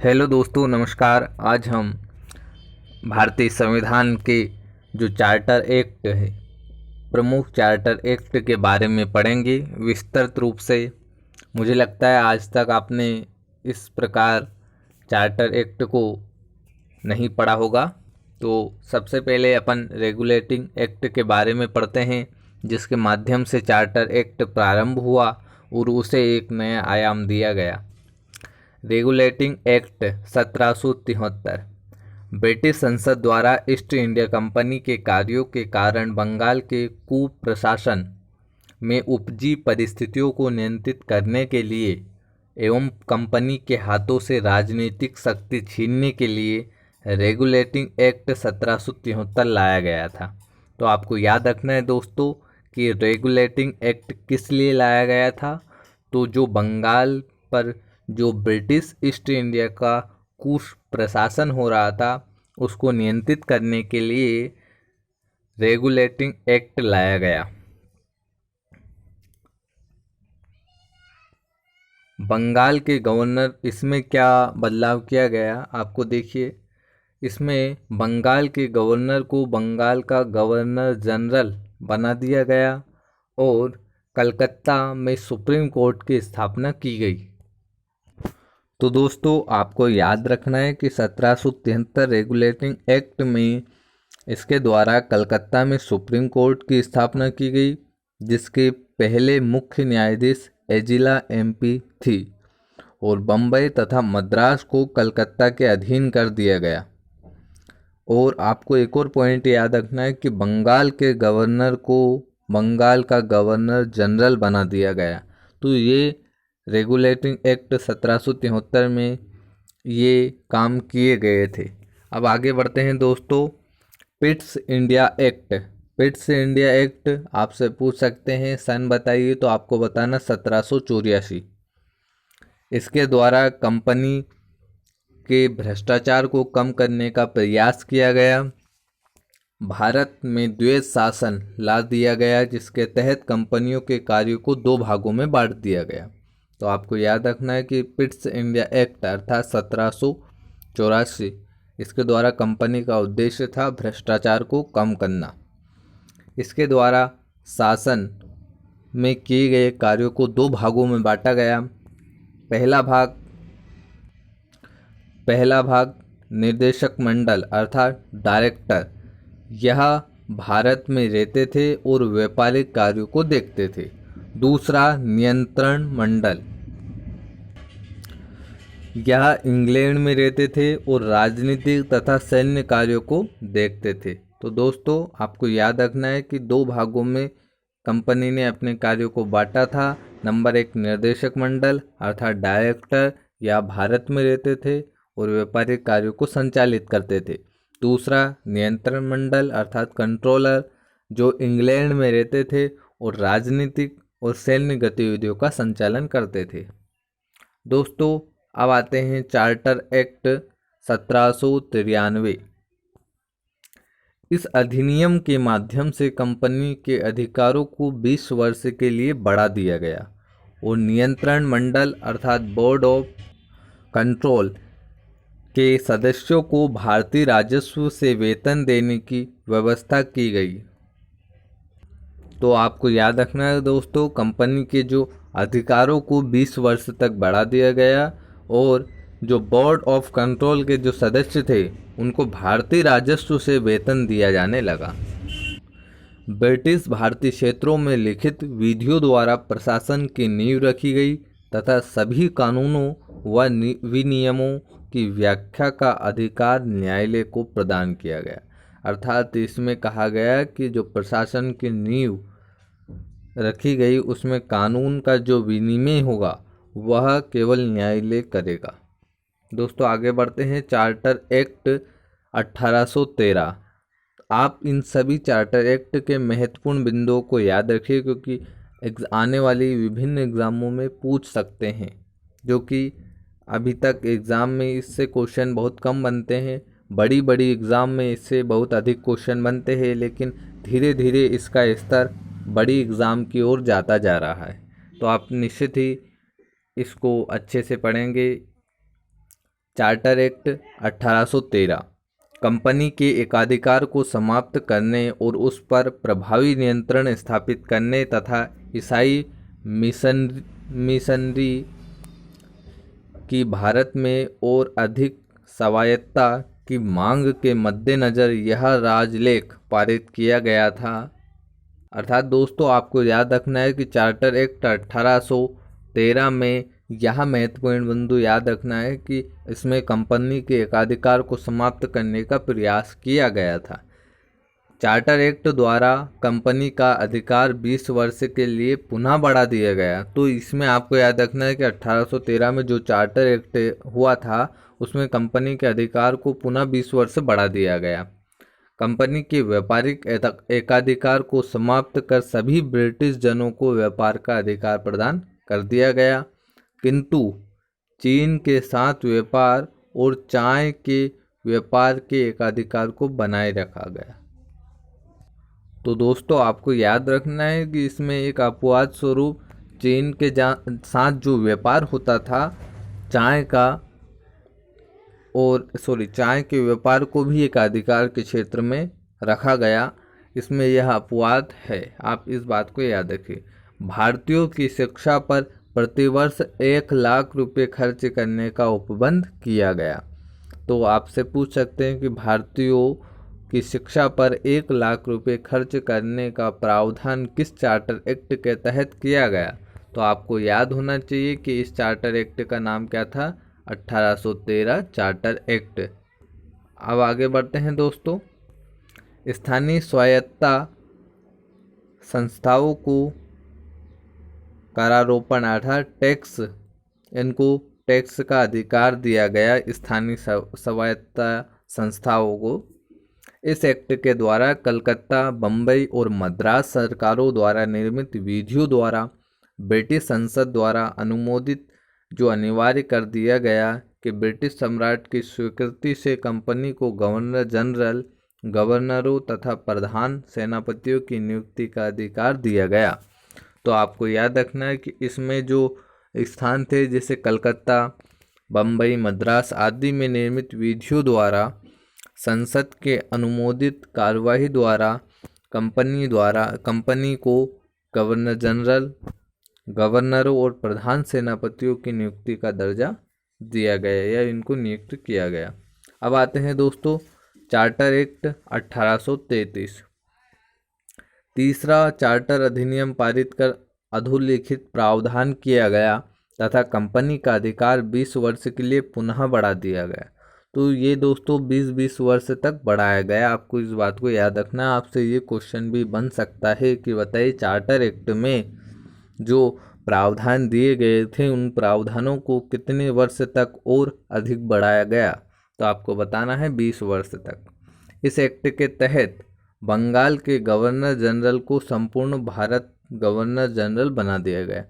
Hello दोस्तों, नमस्कार। आज हम भारतीय संविधान के जो चार्टर एक्ट है, प्रमुख चार्टर एक्ट के बारे में पढ़ेंगे विस्तृत रूप से। मुझे लगता है आज तक आपने इस प्रकार चार्टर एक्ट को नहीं पढ़ा होगा। तो सबसे पहले अपन रेगुलेटिंग एक्ट के बारे में पढ़ते हैं, जिसके माध्यम से चार्टर एक्ट प्रारंभ हुआ और उसे एक नया आयाम दिया गया। रेगुलेटिंग एक्ट 1773 ब्रिटिश संसद द्वारा ईस्ट इंडिया कंपनी के कार्यों के कारण बंगाल के कुप्रशासन में उपजी परिस्थितियों को नियंत्रित करने के लिए एवं कंपनी के हाथों से राजनीतिक शक्ति छीनने के लिए रेगुलेटिंग एक्ट 1773 लाया गया था। तो आपको याद रखना है दोस्तों कि रेगुलेटिंग एक्ट किस लिए लाया गया था। तो जो बंगाल पर जो ब्रिटिश ईस्ट इंडिया का कुप्रशासन हो रहा था, उसको नियंत्रित करने के लिए रेगुलेटिंग एक्ट लाया गया। बंगाल के गवर्नर, इसमें क्या बदलाव किया गया आपको देखिए। इसमें बंगाल के गवर्नर को बंगाल का गवर्नर जनरल बना दिया गया और कलकत्ता में सुप्रीम कोर्ट की स्थापना की गई। तो दोस्तों आपको याद रखना है कि 1773 रेगुलेटिंग एक्ट में इसके द्वारा कलकत्ता में सुप्रीम कोर्ट की स्थापना की गई, जिसके पहले मुख्य न्यायाधीश एजिला एमपी थी और बम्बई तथा मद्रास को कलकत्ता के अधीन कर दिया गया। और आपको एक और पॉइंट याद रखना है कि बंगाल के गवर्नर को बंगाल का गवर्नर जनरल बना दिया गया। तो ये रेगुलेटिंग एक्ट 1773 में ये काम किए गए थे। अब आगे बढ़ते हैं दोस्तों। Pitt's India act. Pitt's India act आपसे पूछ सकते हैं सन बताइए, तो आपको बताना 1784। इसके द्वारा कंपनी के भ्रष्टाचार को कम करने का प्रयास किया गया। भारत में द्वैध शासन ला दिया गया, जिसके तहत कंपनियों के कार्यों को दो भागों में बांट दिया गया। तो आपको याद रखना है कि पिट्स इंडिया एक्ट अर्थात 1784, इसके द्वारा कंपनी का उद्देश्य था भ्रष्टाचार को कम करना। इसके द्वारा शासन में किए गए कार्यों को दो भागों में बांटा गया। पहला भाग निर्देशक मंडल अर्थात डायरेक्टर, यह भारत में रहते थे और व्यापारिक कार्यों को देखते थे। दूसरा नियंत्रण मंडल, यह इंग्लैंड में रहते थे और राजनीतिक तथा सैन्य कार्यों को देखते थे। तो दोस्तों आपको याद रखना है कि दो भागों में कंपनी ने अपने कार्यों को बांटा था। नंबर 1 निर्देशक मंडल अर्थात डायरेक्टर, यह भारत में रहते थे और व्यापारिक कार्यों को संचालित करते थे। दूसरा नियंत्रण मंडल अर्थात कंट्रोलर, जो इंग्लैंड में रहते थे और राजनीतिक और सैन्य गतिविधियों का संचालन करते थे। दोस्तों अब आते हैं चार्टर एक्ट 1793। इस अधिनियम के माध्यम से कंपनी के अधिकारों को 20 वर्ष के लिए बढ़ा दिया गया और नियंत्रण मंडल अर्थात बोर्ड ऑफ कंट्रोल के सदस्यों को भारतीय राजस्व से वेतन देने की व्यवस्था की गई। तो आपको याद रखना है दोस्तों, कंपनी के जो अधिकारों को 20 वर्ष तक बढ़ा दिया गया और जो बोर्ड ऑफ कंट्रोल के जो सदस्य थे उनको भारतीय राजस्व से वेतन दिया जाने लगा। ब्रिटिश भारतीय क्षेत्रों में लिखित विधियों द्वारा प्रशासन की नींव रखी गई तथा सभी कानूनों व विनियमों की व्याख्या का अधिकार न्यायालय को प्रदान किया गया। अर्थात इसमें कहा गया कि जो प्रशासन की नींव रखी गई उसमें कानून का जो विनिमय होगा वह केवल न्यायालय करेगा। दोस्तों आगे बढ़ते हैं। Charter act 1813। आप इन सभी चार्टर एक्ट के महत्वपूर्ण बिंदुओं को याद रखिए, क्योंकि आने वाली विभिन्न एग्ज़ामों में पूछ सकते हैं, जो कि अभी तक एग्ज़ाम में इससे क्वेश्चन बहुत कम बनते हैं। बड़ी बड़ी एग्ज़ाम में इससे बहुत अधिक क्वेश्चन बनते हैं, लेकिन धीरे धीरे इसका स्तर बड़ी एग्ज़ाम की ओर जाता जा रहा है। तो आप निश्चित ही इसको अच्छे से पढ़ेंगे चार्टर एक्ट 1813 कंपनी के एकाधिकार को समाप्त करने और उस पर प्रभावी नियंत्रण स्थापित करने तथा ईसाई मिशनरी की भारत में और अधिक स्वायत्तता की मांग के मद्देनज़र यह राजलेख पारित किया गया था। अर्थात दोस्तों आपको याद रखना है कि चार्टर एक्ट 1813 में यह महत्वपूर्ण बिंदु याद रखना है कि इसमें कंपनी के एकाधिकार को समाप्त करने का प्रयास किया गया था। चार्टर एक्ट द्वारा कंपनी का अधिकार 20 वर्ष के लिए पुनः बढ़ा दिया गया। तो इसमें आपको याद रखना है कि 1813 में जो चार्टर एक्ट हुआ था उसमें कंपनी के अधिकार को पुनः 20 वर्ष बढ़ा दिया गया। कंपनी के व्यापारिक एकाधिकार को समाप्त कर सभी ब्रिटिश जनों को व्यापार का अधिकार प्रदान कर दिया गया, किंतु चीन के साथ व्यापार और चाय के व्यापार के एकाधिकार को बनाए रखा गया। तो दोस्तों आपको याद रखना है कि इसमें एक अपवाद स्वरूप चीन के साथ जो व्यापार होता था चाय के व्यापार को भी एक अधिकार के क्षेत्र में रखा गया। इसमें यह अपवाद है, आप इस बात को याद रखिए। भारतीयों की शिक्षा पर प्रतिवर्ष 1 लाख रुपए खर्च करने का उपबंध किया गया। तो आपसे पूछ सकते हैं कि भारतीयों की शिक्षा पर 1 लाख रुपए खर्च करने का प्रावधान किस चार्टर एक्ट के तहत किया गया। तो आपको याद होना चाहिए कि इस चार्टर एक्ट का नाम क्या था, 1813 चार्टर एक्ट। अब आगे बढ़ते हैं दोस्तों। स्थानीय स्वायत्तता संस्थाओं को करारोपण अर्थात इनको टैक्स का अधिकार दिया गया। स्थानीय स्वायत्तता संस्थाओं को इस एक्ट के द्वारा कलकत्ता, बम्बई और मद्रास सरकारों द्वारा निर्मित विधियों द्वारा ब्रिटिश संसद द्वारा अनुमोदित जो अनिवार्य कर दिया गया कि ब्रिटिश सम्राट की स्वीकृति से कंपनी को गवर्नर जनरल, गवर्नरों तथा प्रधान सेनापतियों की नियुक्ति का अधिकार दिया गया। तो आपको याद रखना है कि इसमें जो स्थान थे जैसे कलकत्ता, बम्बई, मद्रास आदि में निर्मित विधियों द्वारा संसद के अनुमोदित कार्यवाही द्वारा कंपनी को गवर्नर जनरल, गवर्नरों और प्रधान सेनापतियों की नियुक्ति का दर्जा दिया गया या इनको नियुक्त किया गया। अब आते हैं दोस्तों चार्टर एक्ट 1833। तीसरा चार्टर अधिनियम पारित कर अधोलिखित प्रावधान किया गया तथा कंपनी का अधिकार 20 वर्ष के लिए पुनः बढ़ा दिया गया। तो ये दोस्तों 20-20 वर्ष तक बढ़ाया गया। आपको इस बात को याद रखना है। आपसे ये क्वेश्चन भी बन सकता है कि बताइए चार्टर एक्ट में जो प्रावधान दिए गए थे उन प्रावधानों को कितने वर्ष तक और अधिक बढ़ाया गया। तो आपको बताना है 20 वर्ष तक। इस एक्ट के तहत बंगाल के गवर्नर जनरल को संपूर्ण भारत गवर्नर जनरल बना दिया गया।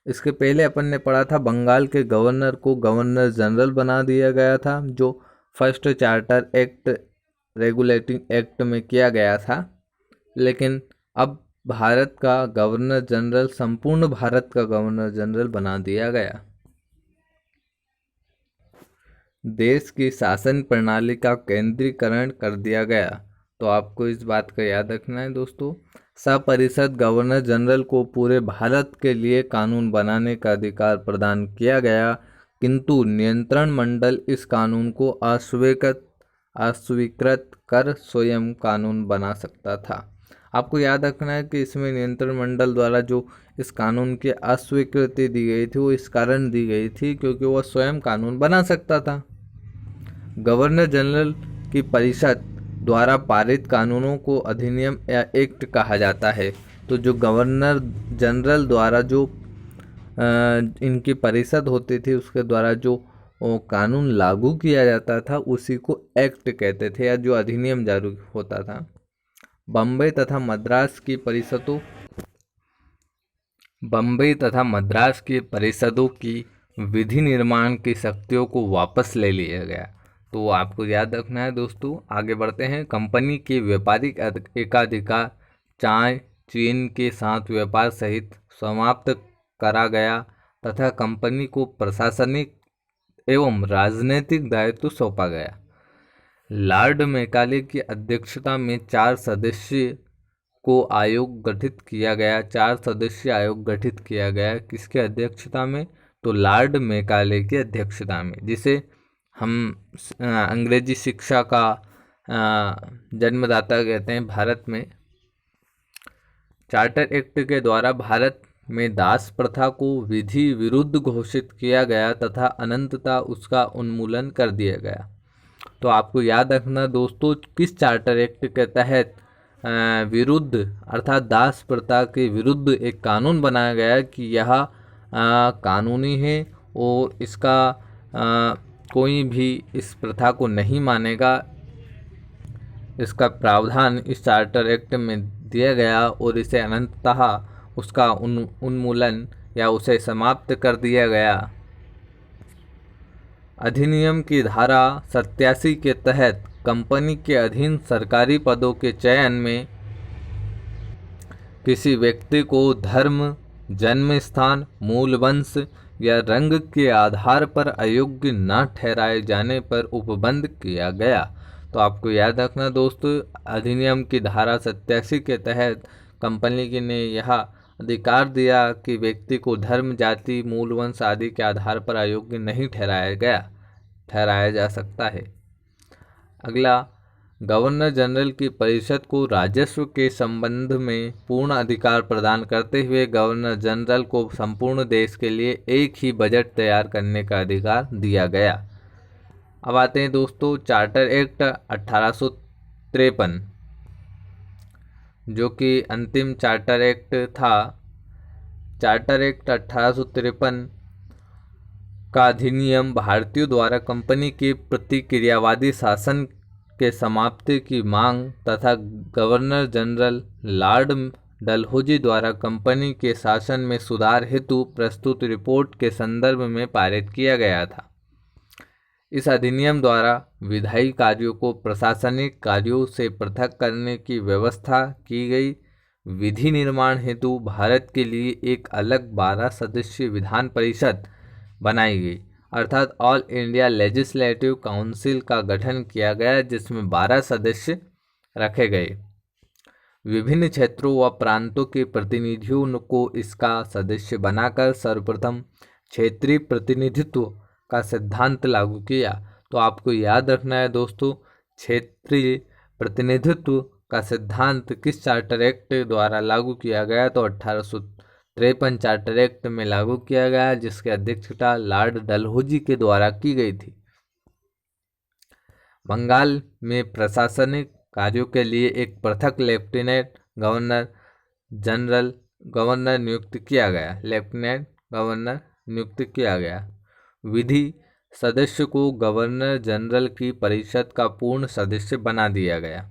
इसके पहले अपन ने पढ़ा था बंगाल के गवर्नर को गवर्नर जनरल बना दिया गया था, जो first charter act regulating act में किया गया था। लेकिन अब भारत का गवर्नर जनरल संपूर्ण भारत का गवर्नर जनरल बना दिया गया। देश की शासन प्रणाली का केंद्रीकरण कर दिया गया। तो आपको इस बात का याद रखना है दोस्तों। सपरिषद गवर्नर जनरल को पूरे भारत के लिए कानून बनाने का अधिकार प्रदान किया गया, किंतु नियंत्रण मंडल इस कानून को अस्वीकृत कर स्वयं कानून बना सकता था। आपको याद रखना है कि इसमें नियंत्रण मंडल द्वारा जो इस कानून की अस्वीकृति दी गई थी वो इस कारण दी गई थी क्योंकि वह स्वयं कानून बना सकता था। गवर्नर जनरल की परिषद द्वारा पारित कानूनों को अधिनियम या एक्ट कहा जाता है। तो जो गवर्नर जनरल द्वारा जो इनकी परिषद होती थी उसके द्वारा जो कानून लागू किया जाता था उसी को एक्ट कहते थे या जो अधिनियम जारी होता था। बम्बई तथा मद्रास की परिषदों की विधि निर्माण की शक्तियों को वापस ले लिया गया। तो आपको याद रखना है दोस्तों। आगे बढ़ते हैं। कंपनी के व्यापारिक एकाधिकार चाय चीन के साथ व्यापार सहित समाप्त करा गया तथा कंपनी को प्रशासनिक एवं राजनीतिक दायित्व सौंपा गया। लॉर्ड मैकाले की अध्यक्षता में 4 सदस्य को आयोग गठित किया गया। 4 सदस्यीय आयोग गठित किया गया। किसके अध्यक्षता में? तो लॉर्ड मैकाले की अध्यक्षता में, जिसे हम अंग्रेजी शिक्षा का जन्मदाता कहते हैं भारत में। चार्टर एक्ट के द्वारा भारत में दास प्रथा को विधि विरुद्ध घोषित किया गया तथा अनंतता उसका उन्मूलन कर दिया गया। तो आपको याद रखना दोस्तों, किस चार्टर एक्ट के तहत विरुद्ध अर्थात दास प्रथा के विरुद्ध एक कानून बनाया गया कि यह कानूनी है और इसका कोई भी इस प्रथा को नहीं मानेगा। इसका प्रावधान इस चार्टर एक्ट में दिया गया और इसे अनंततः उसका उन्मूलन या उसे समाप्त कर दिया गया। अधिनियम की धारा 87 के तहत कंपनी के अधीन सरकारी पदों के चयन में किसी व्यक्ति को धर्म, जन्म स्थान, मूल वंश या रंग के आधार पर अयोग्य न ठहराए जाने पर उपबंध किया गया। तो आपको याद रखना दोस्तों, अधिनियम की धारा 87 के तहत कंपनी ने यह अधिकार दिया कि व्यक्ति को धर्म, जाति, मूल वंश आदि के आधार पर अयोग्य नहीं ठहराया जा सकता है। अगला, गवर्नर जनरल की परिषद को राजस्व के संबंध में पूर्ण अधिकार प्रदान करते हुए गवर्नर जनरल को संपूर्ण देश के लिए एक ही बजट तैयार करने का अधिकार दिया गया। अब आते हैं दोस्तों चार्टर एक्ट 1853, जो कि अंतिम चार्टर एक्ट था। चार्टर एक्ट 1853 का अधिनियम भारतीयों द्वारा कंपनी के प्रतिक्रियावादी शासन के समाप्ति की मांग तथा गवर्नर जनरल लॉर्ड डलहौजी द्वारा कंपनी के शासन में सुधार हेतु प्रस्तुत रिपोर्ट के संदर्भ में पारित किया गया था। इस अधिनियम द्वारा विधायी कार्यों को प्रशासनिक कार्यों से पृथक करने की व्यवस्था की गई। विधि निर्माण हेतु भारत के लिए एक अलग 12 सदस्यीय विधान परिषद बनाई गई, अर्थात ऑल इंडिया लेजिस्लेटिव काउंसिल का गठन किया गया, जिसमें 12 सदस्य रखे गए। विभिन्न क्षेत्रों व प्रांतों के प्रतिनिधियों को इसका सदस्य बनाकर सर्वप्रथम क्षेत्रीय प्रतिनिधित्व का सिद्धांत लागू किया। तो आपको याद रखना है दोस्तों, क्षेत्रीय प्रतिनिधित्व का सिद्धांत किस चार्टर एक्ट द्वारा लागू किया गया? तो 1853 चार्टर एक्ट में लागू किया गया, जिसकी अध्यक्षता लॉर्ड डलहौजी के द्वारा की गई थी। बंगाल में प्रशासनिक कार्यों के लिए एक पृथक लेफ्टिनेंट गवर्नर नियुक्त किया गया। लेफ्टिनेंट गवर्नर नियुक्त किया गया। विधि सदस्य को गवर्नर जनरल की परिषद का पूर्ण सदस्य बना दिया गया।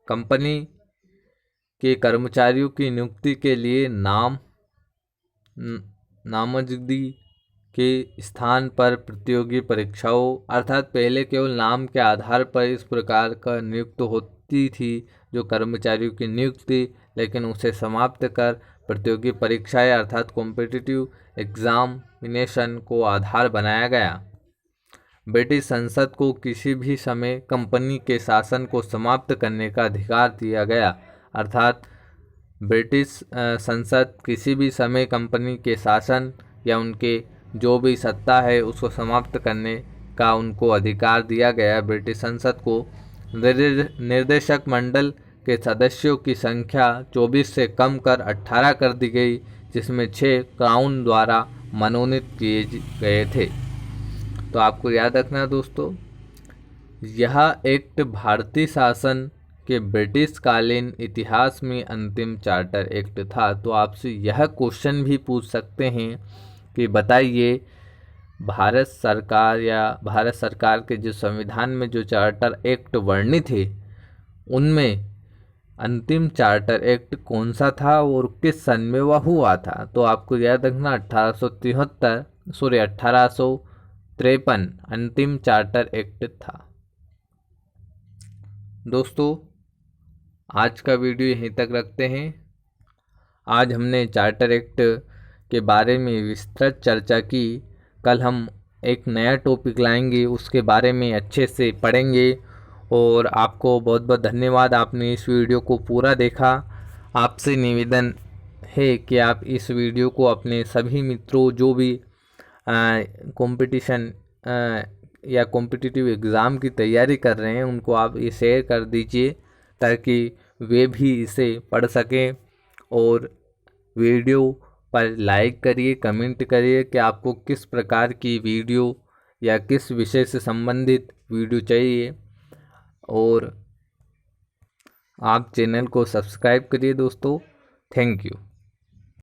कंपनी के कर्मचारियों की नियुक्ति के लिए नामजदगी के स्थान पर प्रतियोगी परीक्षाओं, अर्थात पहले केवल नाम के आधार पर इस प्रकार का नियुक्त होती थी जो कर्मचारियों की नियुक्ति, लेकिन उसे समाप्त कर प्रतियोगी परीक्षाएं अर्थात कॉम्पिटिटिव एग्जामिनेशन को आधार बनाया गया। ब्रिटिश संसद को किसी भी समय कंपनी के शासन को समाप्त करने का अधिकार दिया गया, अर्थात ब्रिटिश संसद किसी भी समय कंपनी के शासन या उनके जो भी सत्ता है उसको समाप्त करने का उनको अधिकार दिया गया। ब्रिटिश संसद को निर्देशक मंडल के सदस्यों की संख्या 24 से कम कर 18 कर दी गई, जिसमें 6 क्राउन द्वारा मनोनीत किए गए थे। तो आपको याद रखना दोस्तों, यह एक्ट भारतीय शासन के ब्रिटिश कालीन इतिहास में अंतिम चार्टर एक्ट था। तो आपसे यह क्वेश्चन भी पूछ सकते हैं कि बताइए भारत सरकार के जो संविधान में जो चार्टर एक्ट वर्णित है उनमें अंतिम चार्टर एक्ट कौन सा था और किस सन में वह हुआ था? तो आपको याद रखना 1853 अंतिम चार्टर एक्ट था। दोस्तों आज का वीडियो यहीं तक रखते हैं। आज हमने चार्टर एक्ट के बारे में विस्तृत चर्चा की। कल हम एक नया टॉपिक लाएंगे, उसके बारे में अच्छे से पढ़ेंगे। और आपको बहुत बहुत धन्यवाद, आपने इस वीडियो को पूरा देखा। आपसे निवेदन है कि आप इस वीडियो को अपने सभी मित्रों जो भी कंपटीशन या कॉम्पिटिटिव एग्ज़ाम की तैयारी कर रहे हैं उनको आप ये शेयर कर दीजिए, ताकि वे भी इसे पढ़ सकें। और वीडियो पर लाइक करिए, कमेंट करिए कि आपको किस प्रकार की वीडियो या किस विषय से संबंधित वीडियो चाहिए। और आप चैनल को सब्सक्राइब करिए दोस्तों। Thank you.